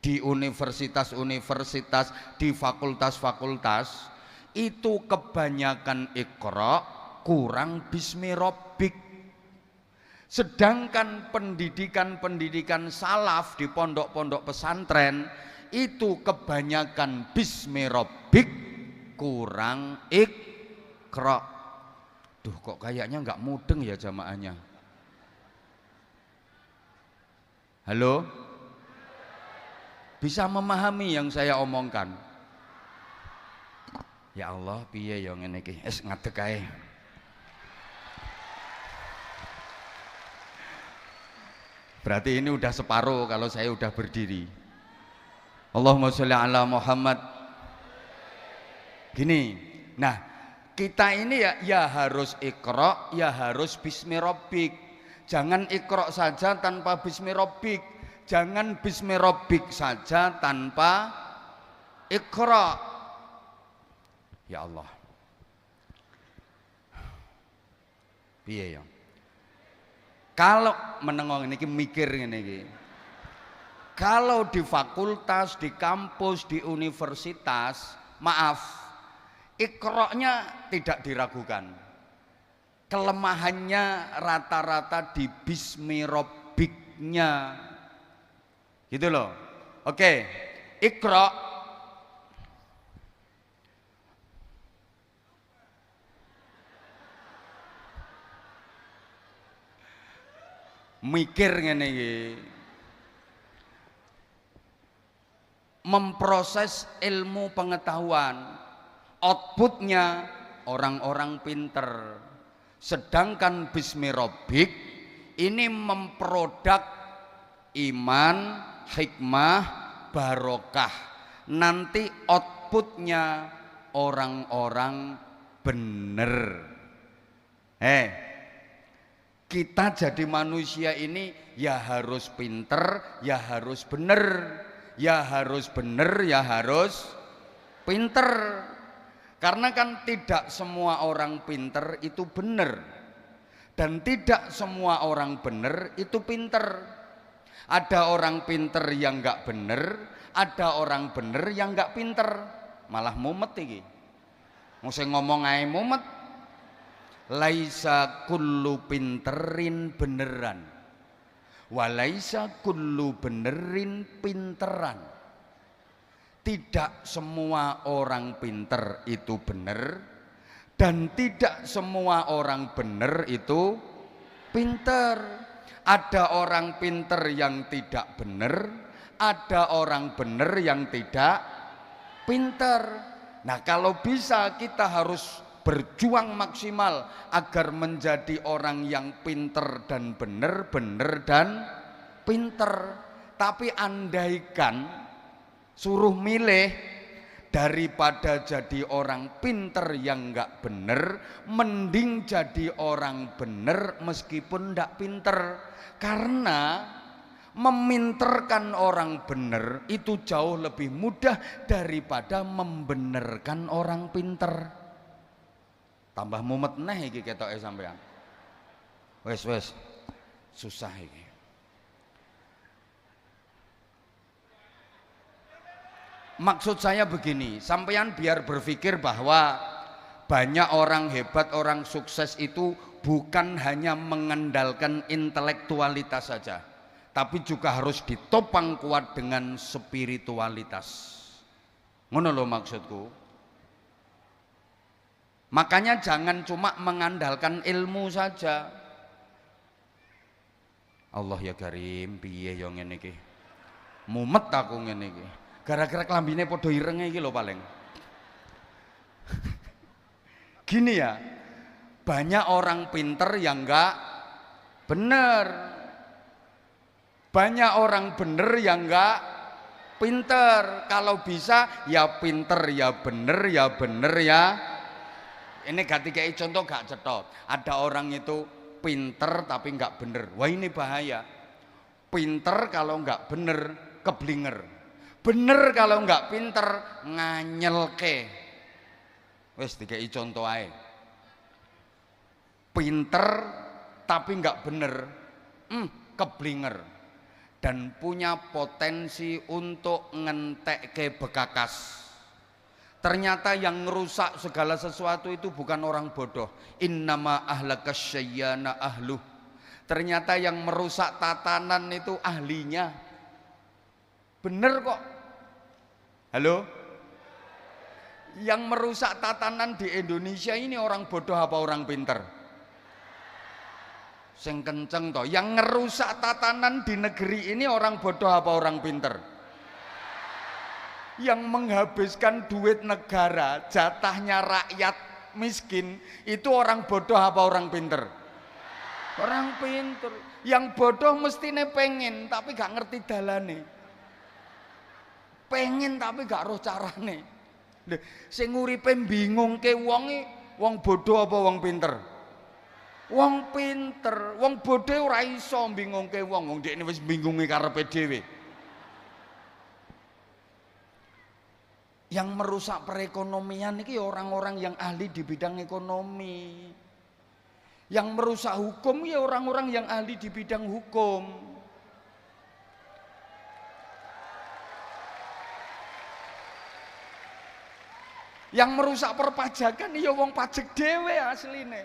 di universitas-universitas, di fakultas-fakultas itu kebanyakan Iqra, kurang Bismi Rabbik. Sedangkan pendidikan-pendidikan salaf di pondok-pondok pesantren itu kebanyakan Bismi Rabbik, kurang Iqra. Duh, kok kayaknya nggak mudeng ya jamaahnya. Halo? Bisa memahami yang saya omongkan? Ya Allah, piye ya ngene iki? Es ngadeg ae. Berarti ini udah separuh kalau saya udah berdiri. Allahumma sholli ala Muhammad. Gini, nah kita ini ya harus Iqra, ya harus Bismi Rabbik. Jangan Iqra saja tanpa Bismi Rabbik. Jangan Bismi Rabbik saja tanpa Iqra. Ya Allah. Piye ya? Kalau menengok ini mikir ini, kalau di fakultas, di kampus, di universitas, maaf, Iqra-nya tidak diragukan. Kelemahannya rata-rata di Bismi Rabbik-nya. Gitu loh. Oke, Iqra. Mikir ngene iki. Memproses ilmu pengetahuan, outputnya orang-orang pinter. Sedangkan Bismi Rabbik ini memproduk iman, hikmah, barokah. Nanti outputnya orang-orang bener. Kita jadi manusia ini ya harus pinter, ya harus bener, ya harus bener, ya harus pinter. Karena kan tidak semua orang pinter itu bener, dan tidak semua orang bener itu pinter. Ada orang pinter yang nggak bener, ada orang bener yang nggak pinter, malah mumet iki. Mesti ngomong ae mumet. Laisa kullu pinterin beneran, walaisa kullu benerin pinteran. Tidak semua orang pinter itu bener, dan tidak semua orang bener itu pinter. Ada orang pinter yang tidak bener, ada orang bener yang tidak pinter. Nah, kalau bisa kita harus berjuang maksimal agar menjadi orang yang pinter dan bener, bener dan pinter. Tapi andaikan suruh milih, daripada jadi orang pinter yang nggak bener, mending jadi orang bener meskipun nggak pinter. Karena meminterkan orang bener itu jauh lebih mudah daripada membenerkan orang pinter. Tambah mumet neh iki ketoke sampean. Wes susah iki. Maksud saya begini, sampean biar berpikir bahwa banyak orang hebat, orang sukses itu bukan hanya mengandalkan intelektualitas saja, tapi juga harus ditopang kuat dengan spiritualitas. Ngono lho maksudku. Makanya jangan cuma mengandalkan ilmu saja. Allah ya Karim, piye yo ngene iki. Mumet aku ngene iki. Gara-gara klambine padha irenge iki lho paling. Gini ya. Banyak orang pinter yang enggak bener. Banyak orang bener yang enggak pinter. Kalau bisa ya pinter ya bener ya bener ya. Ini ganti kayak contoh gak cetot. Ada orang itu pinter tapi nggak bener. Wah ini bahaya. Pinter kalau nggak bener keblinger. Bener kalau nggak pinter nganyelke. Wes dikai contoh ae. Pinter tapi nggak bener, keblinger. dan punya potensi untuk ngentekke bekakas. Ternyata yang ngerusak segala sesuatu itu bukan orang bodoh. Innama ahlakas syayyana ahluh. Ternyata yang merusak tatanan itu ahlinya. Bener kok. Halo? Yang merusak tatanan di Indonesia ini orang bodoh apa orang pinter? Sing kenceng toh. Yang ngerusak tatanan di negeri ini orang bodoh apa orang pinter? Yang menghabiskan duit negara, jatahnya rakyat miskin, itu orang bodoh apa orang pinter? Orang pinter. Yang bodoh mestine pengen tapi gak ngerti dalane. Pengen tapi gak roh carane. Lho, sing uripe bingungke wong bodoh apa wong pinter? Wong pinter. Wong bodoh ora iso bingungke wong dekne wis bingungi karepe dhewe. Yang merusak perekonomian ini orang-orang yang ahli di bidang ekonomi. Yang merusak hukum ya orang-orang yang ahli di bidang hukum. Yang merusak perpajakan ya wong pajak dhewe asline.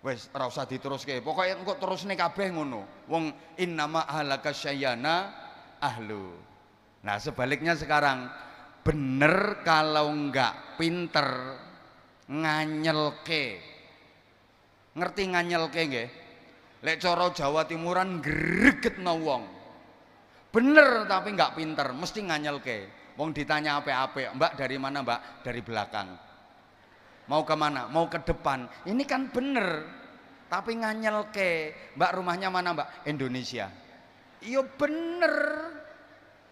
Wes ora usah diteruske, pokoke engko terusne kabeh ngono. Wong innama ahlaka syayyana ahlu. Nah, sebaliknya sekarang bener kalau enggak pinter nganyelke. Ngerti nganyelke nggih? Lek cara Jawa Timuran gregetno wong. Bener tapi enggak pinter, mesti nganyelke. Wong ditanya apa-apa, Mbak dari mana Mbak? Dari belakang. Mau kemana? Mau ke depan. Ini kan bener, tapi nganyelke. Mbak rumahnya mana Mbak? Indonesia. Iya bener.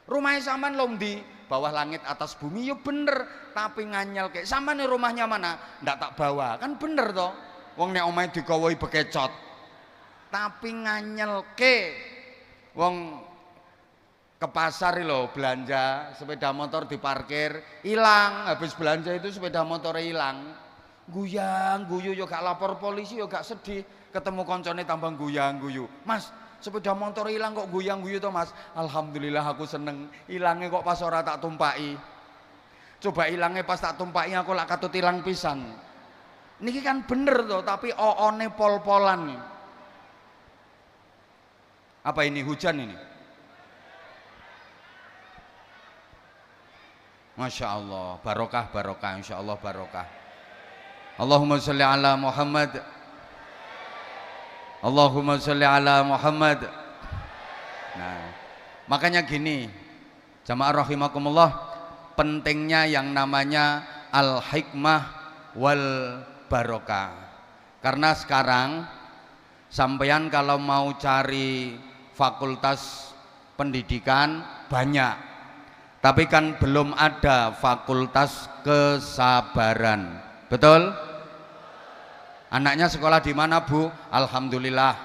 Rumahnya sampean lho ndi? Bawah langit atas bumi. Iya bener, tapi nganyelke. Sampean rumahnya mana? Ndak tak bawa. Kan bener toh? Wong nek omahe dikawoi bekecot. Tapi nganyelke. Wong ke pasar lho belanja, sepeda motor diparkir, hilang. Habis belanja itu sepeda motor hilang. Guyang guyu yo gak lapor polisi yo gak sedih. Ketemu koncone tambah guyang guyu. Mas, sepeda motor hilang kok guyang guyu to Mas? Alhamdulillah aku seneng. Hilangnya kok pas ora tak tumpaki. Coba hilangnya pas tak tumpaki aku lak katut hilang pisan. Niki kan bener toh, tapi oone pol-polan. Apa ini hujan ini? Masya Allah, barokah, barokah, insya Allah barokah. Allahumma salli ala Muhammad. Allahumma salli ala Muhammad. Nah, makanya gini, jamaah rahimakumullah, pentingnya yang namanya al-hikmah wal barokah. Karena sekarang sampeyan kalau mau cari fakultas pendidikan banyak. Tapi kan belum ada fakultas kesabaran. Betul? Anaknya sekolah di mana, Bu? Alhamdulillah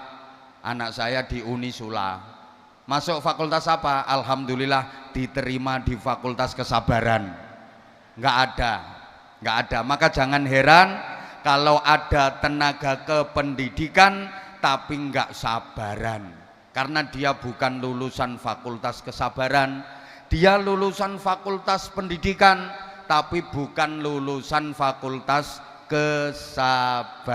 anak saya di Unisula. Masuk fakultas apa? Alhamdulillah diterima di fakultas kesabaran. Enggak ada. Enggak ada. Maka jangan heran kalau ada tenaga kependidikan tapi enggak sabaran. Karena dia bukan lulusan fakultas kesabaran. Dia lulusan fakultas pendidikan tapi bukan lulusan fakultas kesabaran.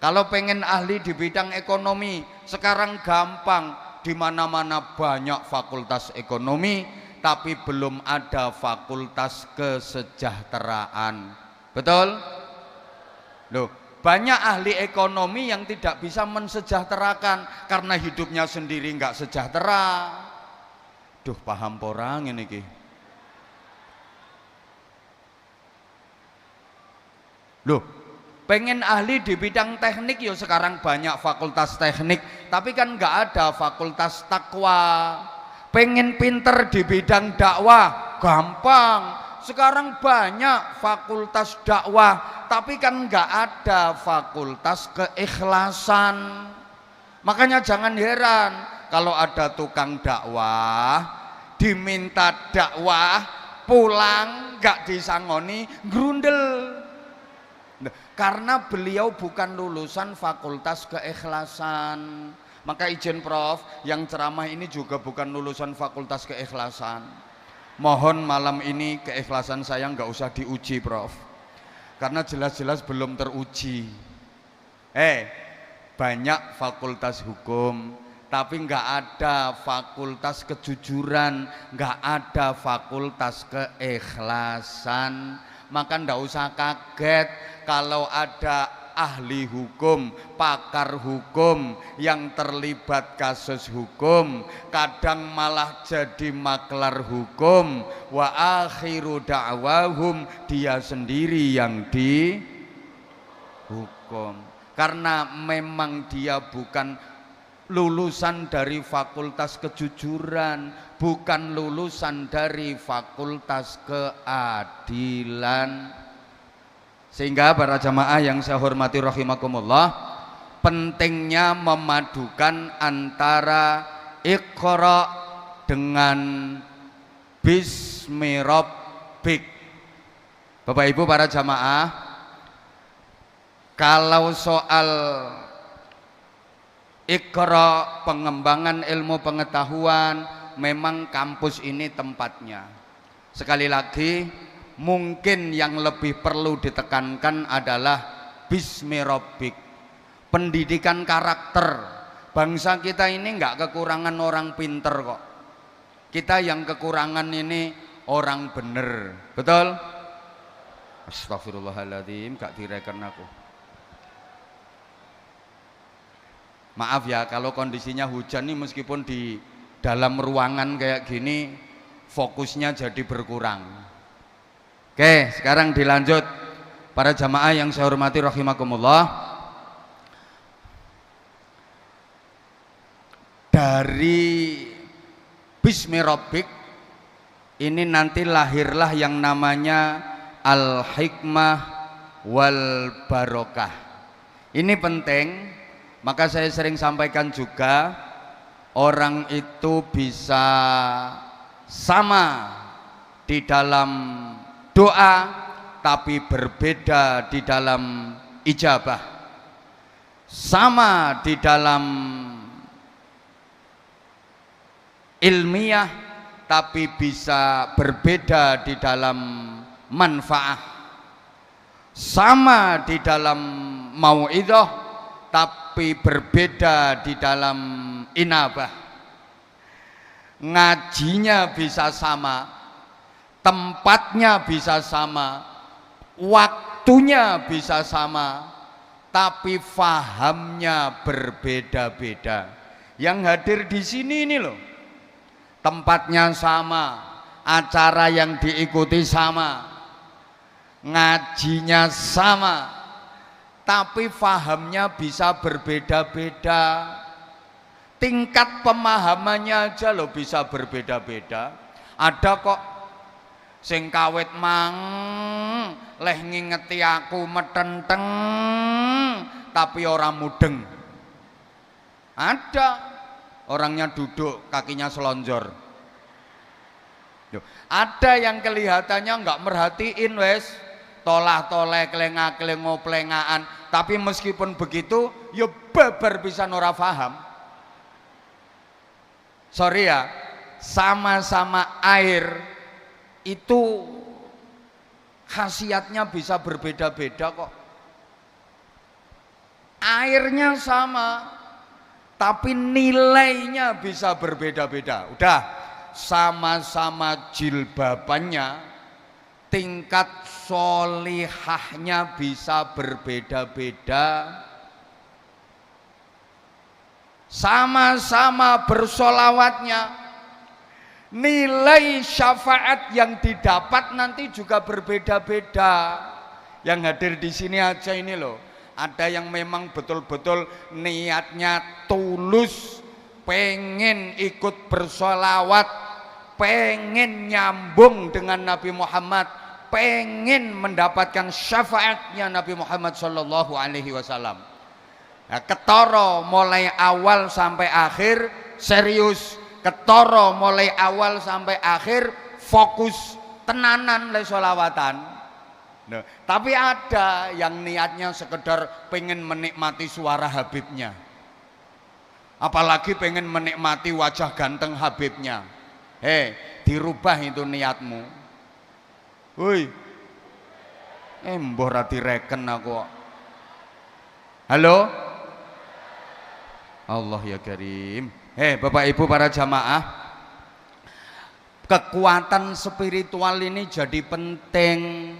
Kalau pengen ahli di bidang ekonomi sekarang gampang, di mana-mana banyak fakultas ekonomi tapi belum ada fakultas kesejahteraan. Betul? Loh, banyak ahli ekonomi yang tidak bisa mensejahterakan karena hidupnya sendiri nggak sejahtera. Duh, paham porang ini ki. Loh, pengen ahli di bidang teknik ya sekarang banyak fakultas teknik, tapi kan nggak ada fakultas takwa. Pengen pinter di bidang dakwah, gampang. Sekarang banyak fakultas dakwah, tapi kan nggak ada fakultas keikhlasan. Makanya jangan heran kalau ada tukang dakwah diminta dakwah pulang gak disangoni grundel. Karena beliau bukan lulusan fakultas keikhlasan. Maka izin Prof, yang ceramah ini juga bukan lulusan Fakultas Keikhlasan. Mohon malam ini keikhlasan saya nggak usah diuji Prof, karena jelas-jelas belum teruji. Banyak fakultas hukum, tapi nggak ada fakultas kejujuran, nggak ada fakultas keikhlasan. Maka nggak usah kaget kalau ada ahli hukum, pakar hukum yang terlibat kasus hukum, kadang malah jadi maklar hukum. Wa akhiru da'wahum, dia sendiri yang dihukum, karena memang dia bukan lulusan dari fakultas kejujuran, bukan lulusan dari fakultas keadilan. Sehingga para jamaah yang saya hormati rahimakumullah, pentingnya memadukan antara Iqra dengan Bismi Rabbik. Bapak Ibu para jamaah, kalau soal Iqra, pengembangan ilmu pengetahuan, memang kampus ini tempatnya. Sekali lagi, mungkin yang lebih perlu ditekankan adalah Bismi Rabbik, pendidikan karakter. Bangsa kita ini nggak kekurangan orang pinter kok. Kita yang kekurangan ini orang bener, betul? Astagfirullahaladzim, gak direken aku. Maaf ya kalau kondisinya hujan nih, meskipun di dalam ruangan kayak gini fokusnya jadi berkurang. Oke, sekarang dilanjut para jamaah yang saya hormati rahimakumullah. Dari Bismi Rabbik ini nanti lahirlah yang namanya al-hikmah wal barokah. Ini penting, maka saya sering sampaikan juga, orang itu bisa sama di dalam doa tapi berbeda di dalam ijabah, sama di dalam ilmiah tapi bisa berbeda di dalam manfaah, sama di dalam mau'idhah tapi berbeda di dalam inabah. Ngajinya bisa sama, tempatnya bisa sama, waktunya bisa sama, tapi fahamnya berbeda-beda. Yang hadir di sini ini loh, tempatnya sama, acara yang diikuti sama, ngajinya sama, tapi fahamnya bisa berbeda-beda. Tingkat pemahamannya aja loh bisa berbeda-beda. Ada kok sing kawit mang leh ngingeti aku metenteng tapi orang mudeng. Ada orangnya duduk kakinya selonjor. Ada yang kelihatannya nggak merhatiin wes, tolah-toleh kelenga-kelengo pelengaan, tapi meskipun begitu ya babar bisa ora paham. Sorry ya, sama-sama air itu khasiatnya bisa berbeda-beda kok. Airnya sama, tapi nilainya bisa berbeda-beda. Udah, sama-sama jilbabannya, tingkat solihahnya bisa berbeda-beda. Sama-sama bersolawatnya, nilai syafaat yang didapat nanti juga berbeda-beda. Yang hadir di sini aja ini loh, ada yang memang betul-betul niatnya tulus, pengen ikut bersolawat, pengen nyambung dengan Nabi Muhammad, pengen mendapatkan syafaatnya Nabi Muhammad Sallallahu Alaihi Wasallam. Nah, ketoro mulai awal sampai akhir serius, ketoro mulai awal sampai akhir fokus tenanan le sholawatan. Nah, tapi ada yang niatnya sekedar pengen menikmati suara Habibnya. apalagi pengen menikmati wajah ganteng Habibnya. Dirubah itu niatmu. Woi, mbah ra direken aku. Halo? Allah ya Karim. Bapak Ibu para jamaah, kekuatan spiritual ini jadi penting.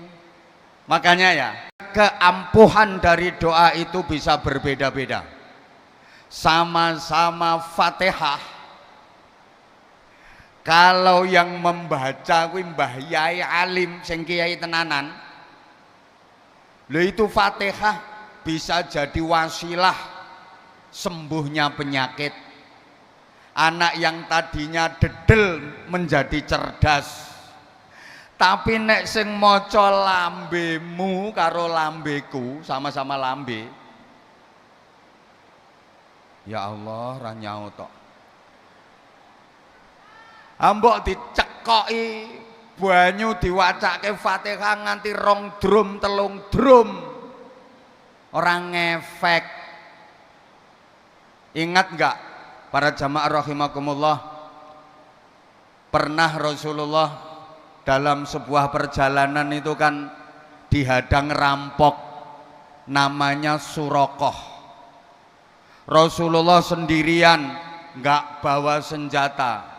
Makanya ya, keampuhan dari doa itu bisa berbeda-beda. Sama-sama Fatihah. Kalau yang membaca kuwi Mbah Yai alim sing kiai tenanan, lho itu Fatihah bisa jadi wasilah sembuhnya penyakit. Anak yang tadinya dedel menjadi cerdas. Tapi nek sing maca lambemu karo lambeku, sama-sama lambe, ya Allah ra nyaut tok. Ambok dicekoki banyu diwacake Fatihah nganti 2 drum 3 drum orang ngefek. Ingat enggak para jamaah rahimakumullah, pernah Rasulullah dalam sebuah perjalanan itu kan dihadang rampok namanya Surakoh. Rasulullah sendirian enggak bawa senjata.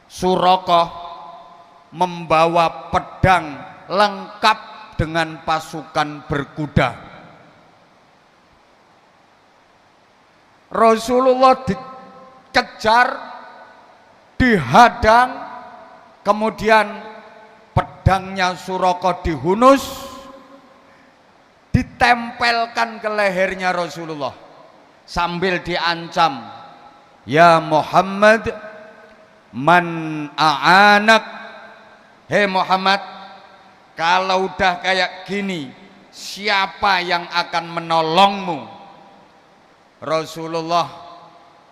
Surakoh membawa pedang lengkap dengan pasukan berkuda. Rasulullah dikejar, dihadang, kemudian pedangnya Surakoh dihunus, ditempelkan ke lehernya Rasulullah sambil diancam, ya Muhammad, man a'anak, hei Muhammad, kalau udah kayak gini siapa yang akan menolongmu? Rasulullah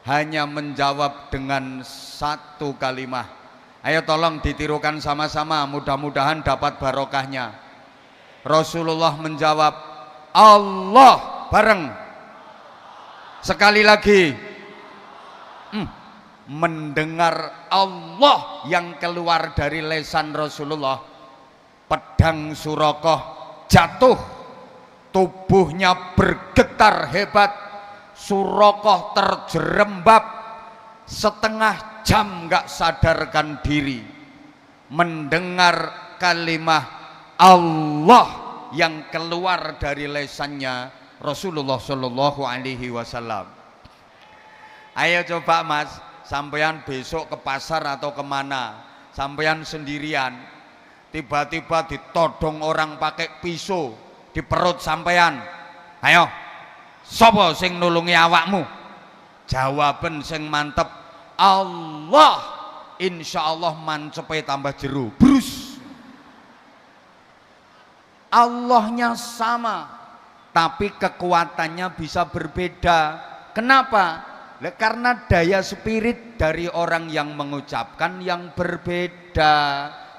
hanya menjawab dengan satu kalimat. Ayo tolong ditirukan sama-sama, mudah-mudahan dapat barokahnya. Rasulullah menjawab, Allah. Bareng sekali lagi. Mendengar Allah yang keluar dari lisan Rasulullah, pedang Surakoh jatuh, tubuhnya bergetar hebat. Surakoh terjerembab, setengah jam gak sadarkan diri. Mendengar kalimat Allah yang keluar dari lisannya Rasulullah Shallallahu Alaihi Wasallam. Ayo coba mas, sampean besok ke pasar atau kemana, sampean sendirian, tiba-tiba ditodong orang pakai pisau di perut sampean. Ayo, sapa sing nulungi awakmu? Jawaban sing mantep, Allah. Insya Allah mancepe tambah jeru, brus. Allahnya sama, tapi kekuatannya bisa berbeda. Kenapa? Karena daya spirit dari orang yang mengucapkan yang berbeda.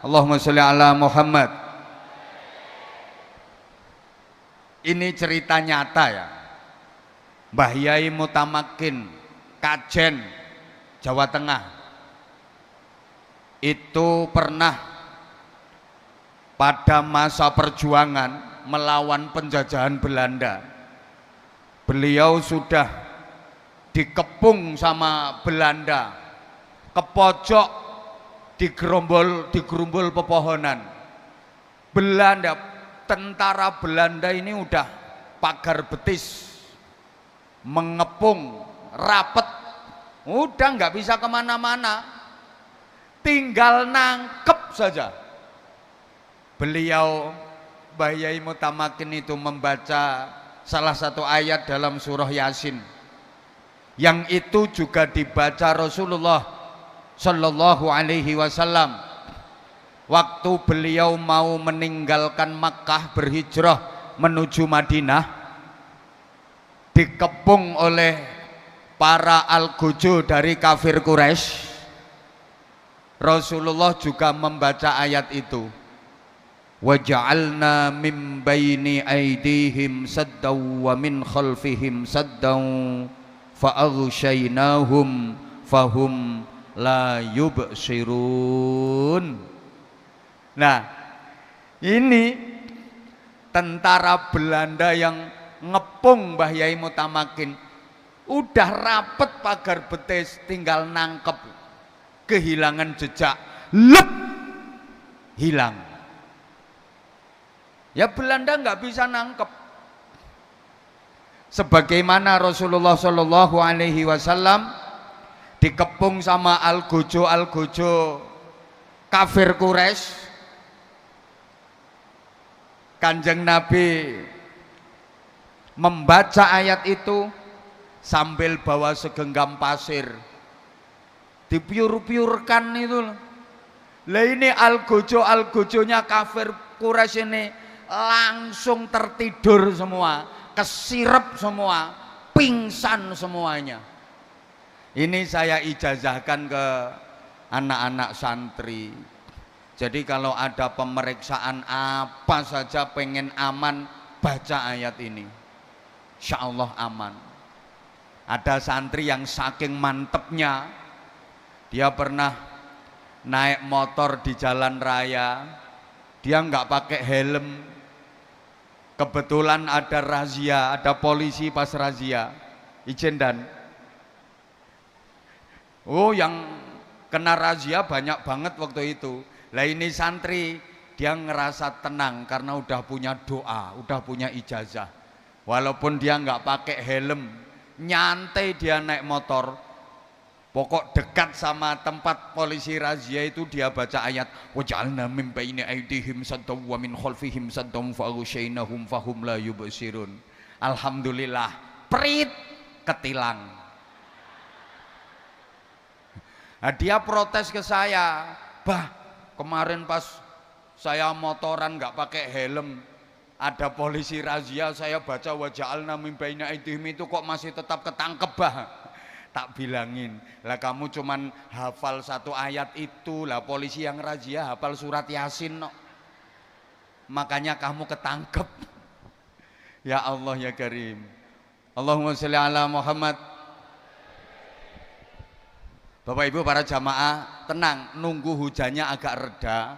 Allahumma sholli ala Muhammad. Ini cerita nyata ya. Mbah Yai Mutamakin Kajen, Jawa Tengah, itu pernah pada masa perjuangan melawan penjajahan Belanda. Beliau sudah dikepung sama Belanda, ke pojok, digerumbul pepohonan. Belanda, tentara Belanda ini udah pagar betis, mengepung rapet, udah nggak bisa kemana-mana, tinggal nangkep saja. Beliau Mbah Yai Mutamakin itu membaca salah satu ayat dalam surah Yasin, yang itu juga dibaca Rasulullah Shallallahu Alaihi Wasallam waktu beliau mau meninggalkan Makkah berhijrah menuju Madinah, dikepung oleh para algojo dari kafir Quraisy. Rasulullah juga membaca ayat itu, waja'alna min baini aidihim saddaw wa min khalfihim saddaw fa'aghsyaynahum fahum la yubsirun. Nah, ini tentara Belanda yang ngepung Mbah Yai Mutamakin udah rapet pagar betis, tinggal nangkep, kehilangan jejak, lep, hilang. Ya Belanda nggak bisa nangkep. Sebagaimana Rasulullah Shallallahu Alaihi Wasallam dikepung sama algojo kafir Quraisy, Kanjeng Nabi membaca ayat itu sambil bawa segenggam pasir, dipiur-piurkan itu. Lah ini algojonya kafir Quraisy ini langsung tertidur semua, kesirep semua, pingsan semuanya. Ini saya ijazahkan ke anak-anak santri. Jadi kalau ada pemeriksaan apa saja pengen aman, baca ayat ini, insya Allah aman. Ada santri yang saking mantepnya, dia pernah naik motor di jalan raya, dia nggak pakai helm. Kebetulan ada razia, ada polisi pas razia, izin dan yang kena razia banyak banget waktu itu. Lah ini santri, dia ngerasa tenang karena udah punya doa, udah punya ijazah. Walaupun dia nggak pakai helm, nyantai dia naik motor. Pokok dekat sama tempat polisi razia itu dia baca ayat waj'alna min baini aydihim saddan wa min khalfihim saddan fa'aghsyaynahum fahum la yubsirun. Alhamdulillah, prit ketilang. Nah, dia protes ke saya, "Bah, kemarin pas saya motoran nggak pakai helm, ada polisi razia, saya baca waj'alna min baini aydihim itu kok masih tetap ketangkep, Bah." Tak bilangin, lah kamu cuman hafal satu ayat itu, lah polisi yang razia hafal surat Yasin no. Makanya kamu ketangkep. Ya Allah ya Karim. Allahumma sholli ala Muhammad. Bapak Ibu para jamaah, tenang, nunggu hujannya agak reda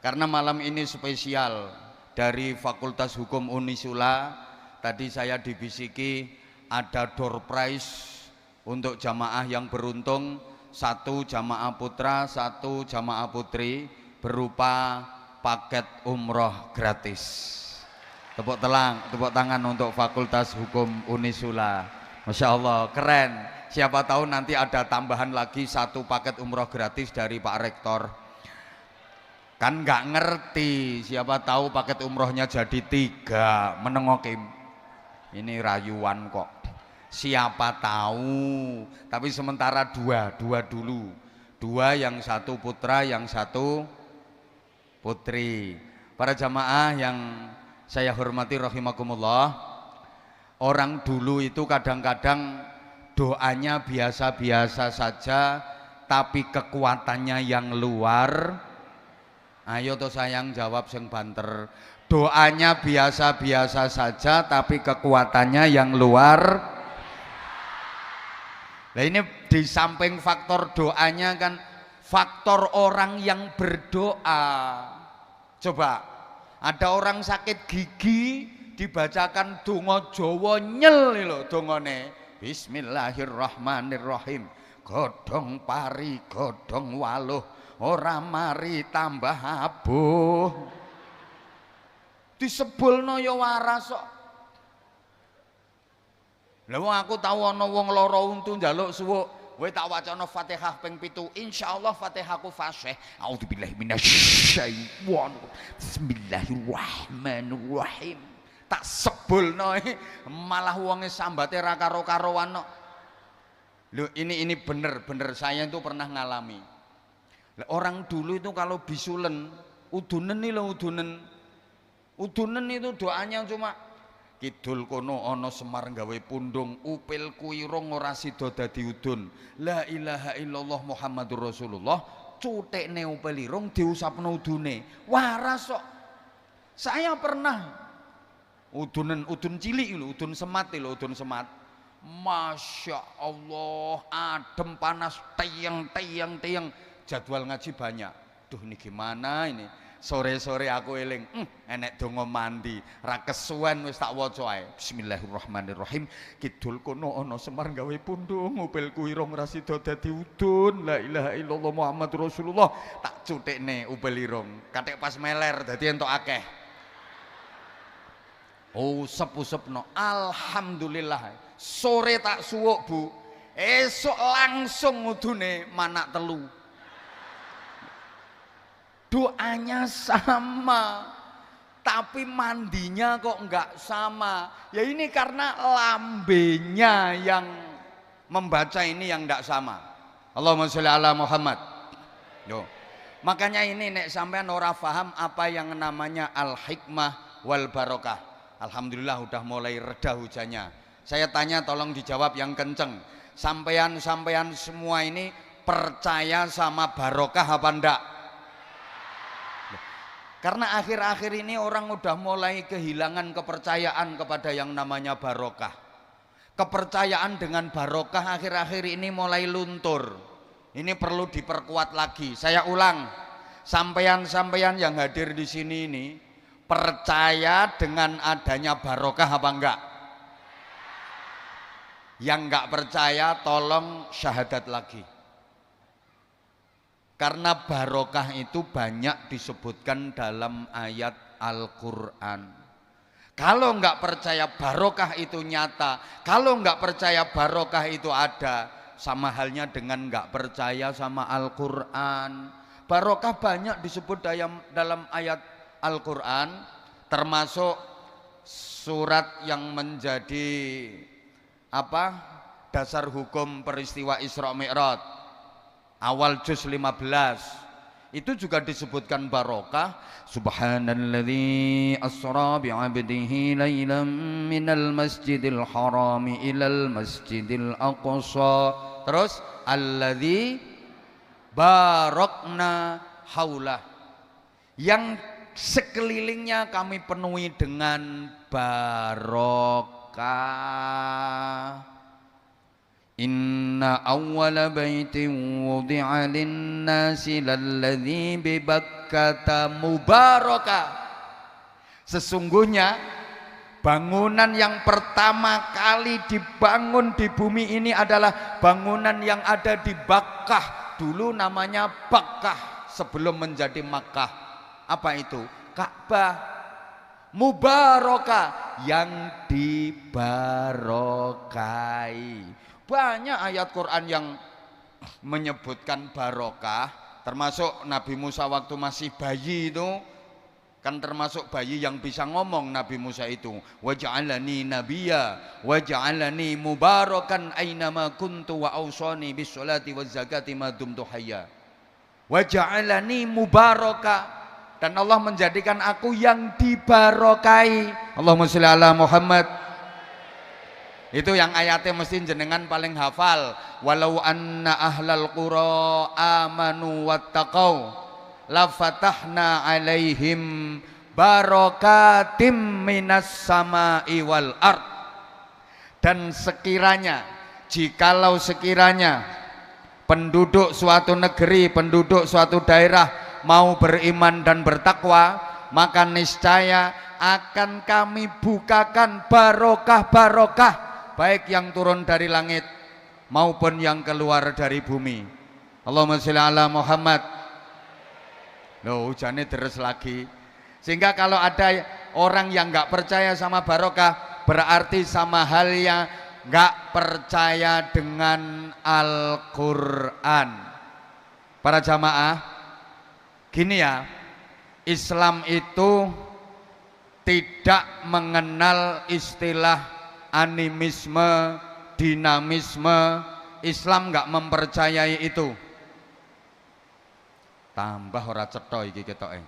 karena malam ini spesial dari Fakultas Hukum Unisula. Tadi saya dibisiki ada door prize untuk jamaah yang beruntung, 1 jamaah putra, 1 jamaah putri, berupa paket umroh gratis. Tepuk tangan untuk Fakultas Hukum Unisula. Masya Allah, keren. Siapa tahu nanti ada tambahan lagi 1 paket umroh gratis dari Pak Rektor. Kan nggak ngerti, siapa tahu paket umrohnya jadi 3, menengokim. Ini rayuan kok. Siapa tahu, tapi sementara dua dulu, 2, yang 1 putra, yang 1 putri. Para jamaah yang saya hormati rahimakumullah, orang dulu itu kadang-kadang doanya biasa-biasa saja, tapi kekuatannya yang luar. Ayo toh sayang jawab sing banter. Doanya biasa-biasa saja, tapi kekuatannya yang luar. Nah ini di samping faktor doanya kan faktor orang yang berdoa. Coba ada orang sakit gigi dibacakan donga Jawa nyel lho dongane. Bismillahirrahmanirrahim. Godhong pari godhong waluh ora mari tambah abuh. Disebulno ya waras kok. Lah wong aku tahu ana wong lara untu njaluk suwuk, kowe tak wacana Fatihah ping 7, insyaallah Fatihahku fasih. Auzubillahi minasyaitonir. Bismillahirrahmanirrahim. Tak sebulno malah wonge sambate ra karo-karoan kok. Lho ini bener saya itu pernah ngalami. Lah orang dulu itu kalau bisulen, udunen nih lho udunen. Udunen itu doanya cuma kidul kono ana Semar gawe pundung, upil kuirung ora sida dadi udun. La ilaha illallah Muhammadur Rasulullah, cutekne upil irung diusapno udune. Waras kok. Saya pernah udun cilik lho, udun semat lho, udun semat. Masya Allah, adem panas, tiang. Jadwal ngaji banyak. Duh ini gimana ini? Sore-sore aku eling, enek donga mandi, ra kesuwen wis tak waca ae. Bismillahirrahmanirrahim. Kidul kono ana Semar gawe pundung, upilku irung ra sida dadi udun. La ilaha illallah Muhammadur Rasulullah. Tak cutikne upil irung. Katik pas meler dadi entuk akeh. Usep-usepno. Alhamdulillah. Sore tak suwuk, Bu. Esok langsung udune manak telu. Doanya sama, tapi mandinya kok enggak sama. Ya ini karena lambenya yang membaca ini yang enggak sama. Allahumma sholli ala Muhammad. Yo. Makanya ini nek sampean ora paham apa yang namanya al-hikmah wal barokah. Alhamdulillah udah mulai reda hujannya. Saya tanya tolong dijawab yang kenceng. Sampean semua ini percaya sama barokah apa enggak? Karena akhir-akhir ini orang udah mulai kehilangan kepercayaan kepada yang namanya barokah. Kepercayaan dengan barokah akhir-akhir ini mulai luntur. Ini perlu diperkuat lagi. Saya ulang, sampeyan yang hadir di sini ini percaya dengan adanya barokah apa enggak? Yang enggak percaya tolong syahadat lagi. Karena barokah itu banyak disebutkan dalam ayat Al-Quran. Kalau enggak percaya barokah itu nyata, kalau enggak percaya barokah itu ada, sama halnya dengan enggak percaya sama Al-Quran. Barokah banyak disebut dalam ayat Al-Quran, termasuk surat yang menjadi dasar hukum peristiwa Isra Mi'raj. Awal juz 15 itu juga disebutkan barokah. Subhanalladzi asra bi'abdihi lailan minal masjidil harami ilal masjidil aqsa. Terus alladzi barokna haulah, yang sekelilingnya kami penuhi dengan barokah. Inna awwala baitin wudi'a lin-nasi lalladzi bi Bakkata mubarakah. Sesungguhnya bangunan yang pertama kali dibangun di bumi ini adalah bangunan yang ada di Bakkah. Dulu namanya Bakkah sebelum menjadi Makkah. Apa itu? Ka'bah. Mubarakah, yang dibarokai. Banyak ayat Quran yang menyebutkan barokah, termasuk Nabi Musa waktu masih bayi itu, kan termasuk bayi yang bisa ngomong Nabi Musa itu. Waj'alani nabiyya waj'alani mubarakan ainama kuntu wa awsani bis sholati waz zakati ma dumtu hayya. Waj'alani mubaraka, dan Allah menjadikan aku yang dibarokai. Allahumma sholli ala Muhammad. Itu yang ayatnya mesti jenengan paling hafal. Walau anna ahlal qura amanu wattaqau la fatahna alaihim barakatim minas samai wal ard. Dan sekiranya, jikalau sekiranya penduduk suatu negeri, penduduk suatu daerah mau beriman dan bertakwa, maka niscaya akan kami bukakan barokah-barokah, baik yang turun dari langit maupun yang keluar dari bumi. Allahumma sholli ala Muhammad. Loh, hujannya deres lagi. Sehingga kalau ada orang yang nggak percaya sama barokah, berarti sama halnya nggak percaya dengan Al-Quran. Para jamaah, gini ya, Islam itu tidak mengenal istilah animisme, dinamisme. Islam nggak mempercayai itu. Tambah ora cetha iki ketoke.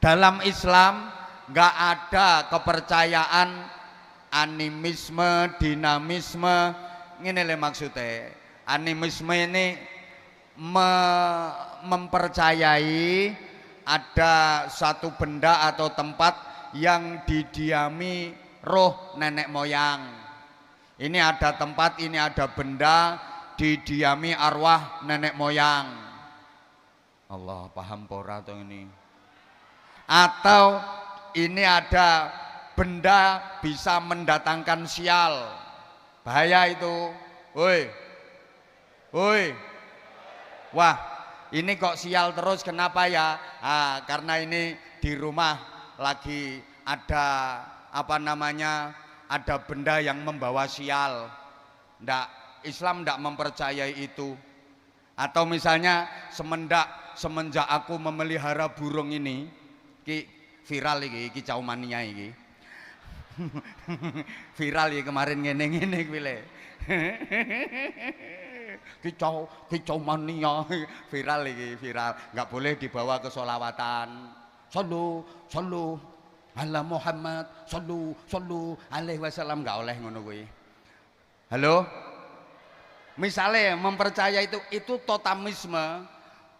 Dalam Islam nggak ada kepercayaan animisme, dinamisme. Ngene le maksudnya. Animisme ini mempercayai ada satu benda atau tempat yang didiami roh nenek moyang. Ini ada tempat, ini ada benda didiami arwah nenek moyang. Allah, paham pora atau ini? Atau ini ada benda bisa mendatangkan sial. Bahaya itu. Woi. Woi. Wah, ini kok sial terus, kenapa ya? Karena ini di rumah lagi ada apa namanya? Ada benda yang membawa sial. Islam tidak mempercayai itu. Atau misalnya semenjak aku memelihara burung ini, ki viral iki caumania iki. Viral ya kemarin ngene-ngene kuwi le. Kicau mania viral iki, viral. Enggak boleh dibawa ke sholawatan. Sallu ala Muhammad, sallu alaihi wasallam, enggak oleh ngono kuwi. Halo? Misalnya mempercaya itu totamisme,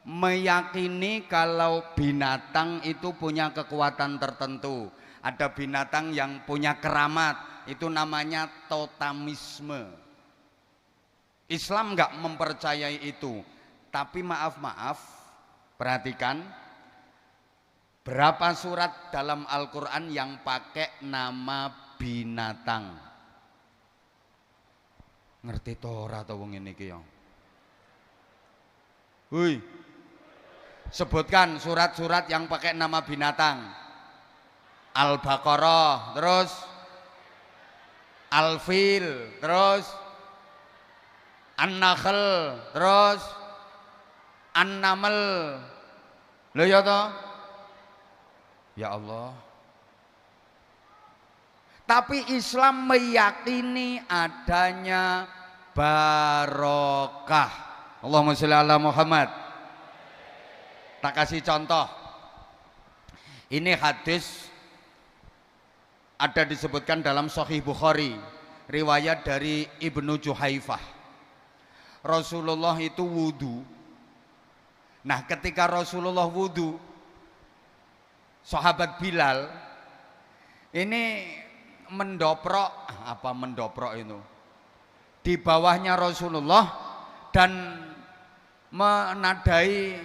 meyakini kalau binatang itu punya kekuatan tertentu. Ada binatang yang punya keramat, itu namanya totamisme. Islam enggak mempercayai itu. Tapi maaf, perhatikan berapa surat dalam Al-Quran yang pakai nama binatang. Ngerti toh ora to wong ngene iki ya? Hui. Sebutkan surat-surat yang pakai nama binatang. Al-Baqarah, terus Al-Fil, terus An-Nahl, terus An-Naml. Lho ya toh? Ya Allah. Tapi Islam meyakini adanya barokah. Allahumma sholli ala Muhammad. Tak kasih contoh. Ini hadis ada disebutkan dalam Sahih Bukhari, riwayat dari Ibnu Juhaifah. Rasulullah itu wudu. Nah, ketika Rasulullah wudu, sahabat Bilal ini mendoprok itu di bawahnya Rasulullah dan menadai